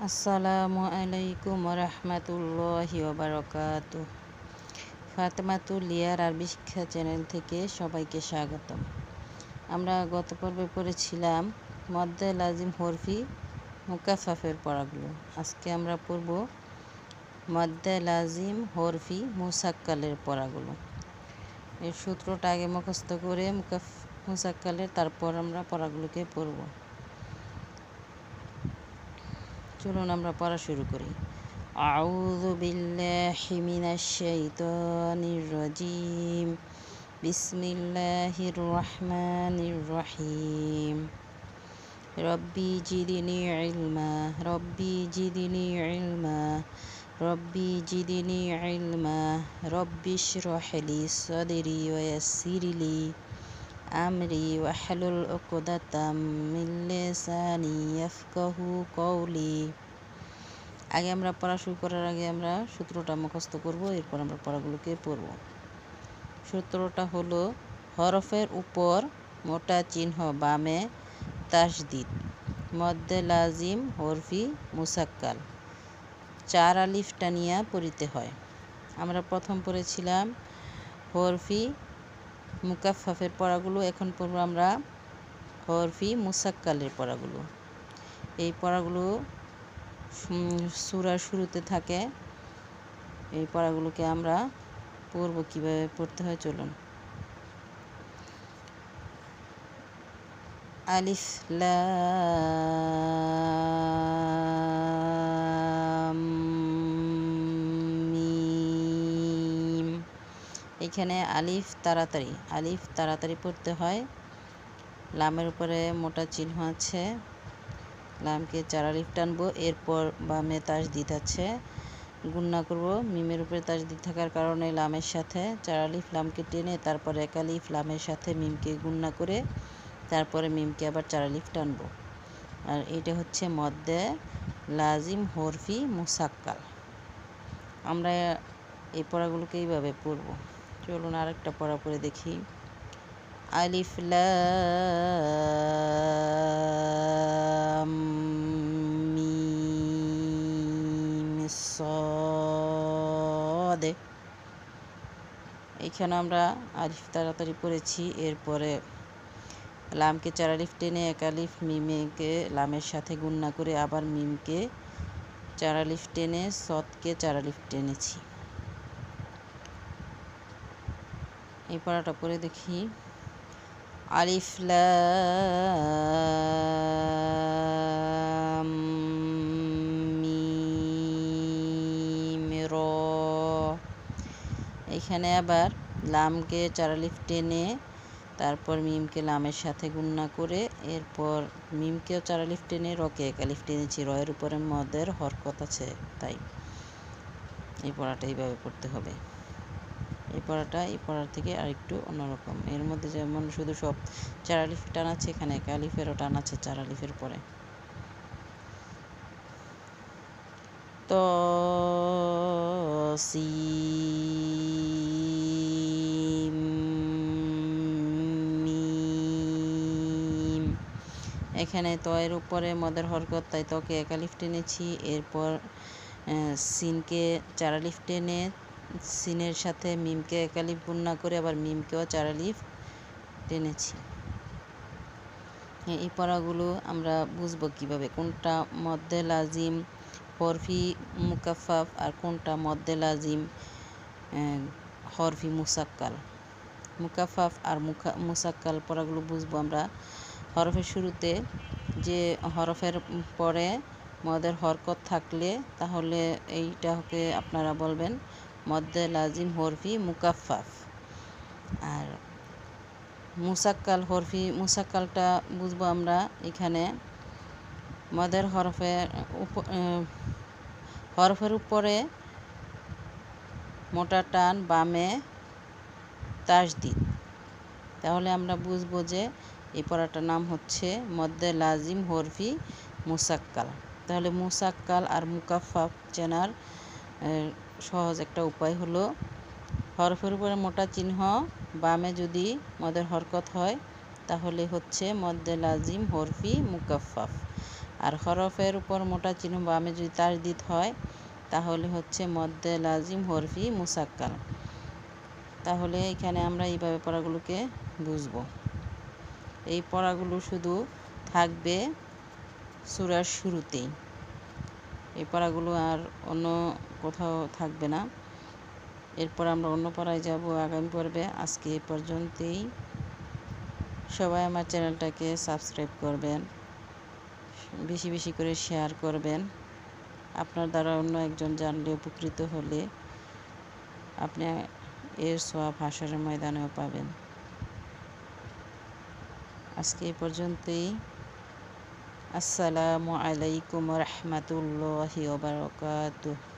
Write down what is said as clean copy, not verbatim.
আসসালামু আলাইকুম রহমতুল্লাহি ওবারাকাতুহ। ফাতেমাতুল লিয়ার আরবি শিক্ষা চ্যানেল থেকে সবাইকে স্বাগতম। আমরা গত পর্বে পড়েছিলাম মদ্দে লাজিম হরফি মুকাফাফের পড়াগুলো। আজকে আমরা পড়ব মদ্দে লাজিম হরফি মুসাক্কালের পড়াগুলো। এর সূত্রটা আগে মুখস্থ করে মুসাক্কালের তারপর আমরা পড়াগুলোকে পড়ব। চলুন আমরা পড়া শুরু করি। আউযু বিল্লাহি মিনাশ শাইতানির রাজিম। বিসমিল্লাহির রহমানির রহিম। রব্বি জিদনি ইলমা, রব্বি জিদনি ইলমা, রব্বি জিদনি ইলমা, রব্বিশরাহ লি সাদরি ওয়া ইয়াসসির লি আমরি ওয়াহলুল উকদাতাম মিন লিসানি ইয়াফকাহু কওলি। আগে আমরা পড়া শুরু করার আগে আমরা সূত্রটা মুখস্থ করব, এরপর আমরা পড়াগুলোকে পড়ব। সূত্রটা হলো হরফের উপর মোটা চিহ্ন বামে তাসদিদ, মদ্দে লাজিম হরফি মুসাক্কাল, 4 আলিফ টানিয়া পড়িতে হয়। আমরা প্রথম পড়েছিলাম হরফি মুকাফফাফের পড়াগুলো, এখন পড়ব আমরা হরফি মুসাক্কালের পড়াগুলো। এই পড়াগুলো সূরার শুরুতে থাকে। এই পড়াগুলোকে আমরা পড়ব, কীভাবে পড়তে হয় চলুন। আলিফ লাম মিম। এখানে আলিফ তাড়াতাড়ি পড়তে হয়। লামের উপরে মোটা চিহ্ন আছে, লামকে 4 আলিফ টানবো, এরপর বামে তাসদিদ আছে, গুণনা করব। মিমের উপরে তাসদিদ থাকার কারণে লামের সাথে 4 আলিফ লামকে টেনে তারপরে 1 আলিফ লামের সাথে মিমকে গুণনা করে তারপরে মিমকে আবার 4 আলিফ টানবো। আর এটা হচ্ছে মদ্দে লাজিম হরফি মুসাক্কাল। আমরা এই পড়াগুলোকে এইভাবে পড়ব। চলুন আরেকটা পড়া পড়ে দেখি। আলিফ লাম মিম সাদ। এখানে আমরা আলিফ তাড়াতাড়ি পড়েছি, এরপরে লামকে 4 আলিফ টেনে 1 আলিফ মিমকে লামের সাথে গুণনা করে আবার মিমকে 4 আলিফ টেনে সদকে 4 আলিফ টেনেছি। এই পড়াটা পড়ে দেখি। আলিফ লাম মিম র। এখানে আবার লামকে 4 আলিফ টেনে তারপর মিমকে লামের সাথে গুণনা করে এরপর মিমকেও 4 আলিফ টেনে রকে 1 আলিফ টেনেছি। রয়ের উপরে মদের হরকত আছে, তাই এই পড়াটা এইভাবে পড়তে হবে। এই পড়ার থেকে আরেকটু অন্যরকম। এর মধ্যে যেমন শুধু সব 4 আলিফ টান আছে, এখানে 1 আলিফেরও টান আছে 4 আলিফের পরে। সিম মিম। এখানে তয়ের উপরে মদের হরকত, তাই তকে 1 আলিফ টেনেছি, এরপর সিনকে 4 আলিফ টেনে সিনের সাথে মিমকে 1 আলিফ গুণনা করে আবার মিমকেও 4 আলিফ টেনেছি। এই পড়াগুলো আমরা বুঝবো কিভাবে, কোনটা মদ্দে লাজিম হরফি মুকাফফাফ আর কোনটা মদ্দে লাজিম হরফি মুসাক্কাল। মুকাফফাফ আর মুসাক্কাল পড়াগুলো বুঝবো আমরা। হরফের শুরুতে যে হরফের পরে মদের হরকত থাকলে তাহলে এইটাকে আপনারা বলবেন মদ্দে লাজিম হরফি মুকাফফাফ। আর মুসাক্কালটা বুঝবো আমরা এখানে মদের হরফের উপরে মোটা টান বামে তাসদিদ, তাহলে আমরা বুঝবো যে এই পড়াটার নাম হচ্ছে মদ্দে লাজিম হরফি মুসাক্কাল। তাহলে মুসাক্কাল আর মুকাফফাফ চেনার সহজ একটা উপায় হলো হরফের উপরে মোটা চিহ্ন বামে যদি মদের হরকত হয় তাহলে হচ্ছে মদ্দে লাজিম হরফি মুকাফফাফ, আর হরফের উপর মোটা চিহ্ন বামে যদি তাসদিদ হয় তাহলে হচ্ছে মদ্দে লাজিম হরফি মুসাক্কাল। তাহলে এখানে আমরা এইভাবে পড়াগুলোকে বুঝব। এই পড়াগুলো শুধু থাকবে সূরার শুরুতেই, এই পড়াগুলো আর অন্য কোথাও থাকবে না। এরপর আমরা অন্য পড়ায় যাব আগামী পর্বে। আজকে এ পর্যন্তই। সবাই আমার চ্যানেলটাকে সাবস্ক্রাইব করবেন, বেশি বেশি করে শেয়ার করবেন। আপনার দ্বারা অন্য একজন জানলে উপকৃত হলে আপনি এর সওয়াব হাশরের ময়দানেও পাবেন। আজকে এই পর্যন্তই। আসসালামু আলাইকুম ওয়া রাহমাতুল্লাহি ওয়া বারাকাতুহু।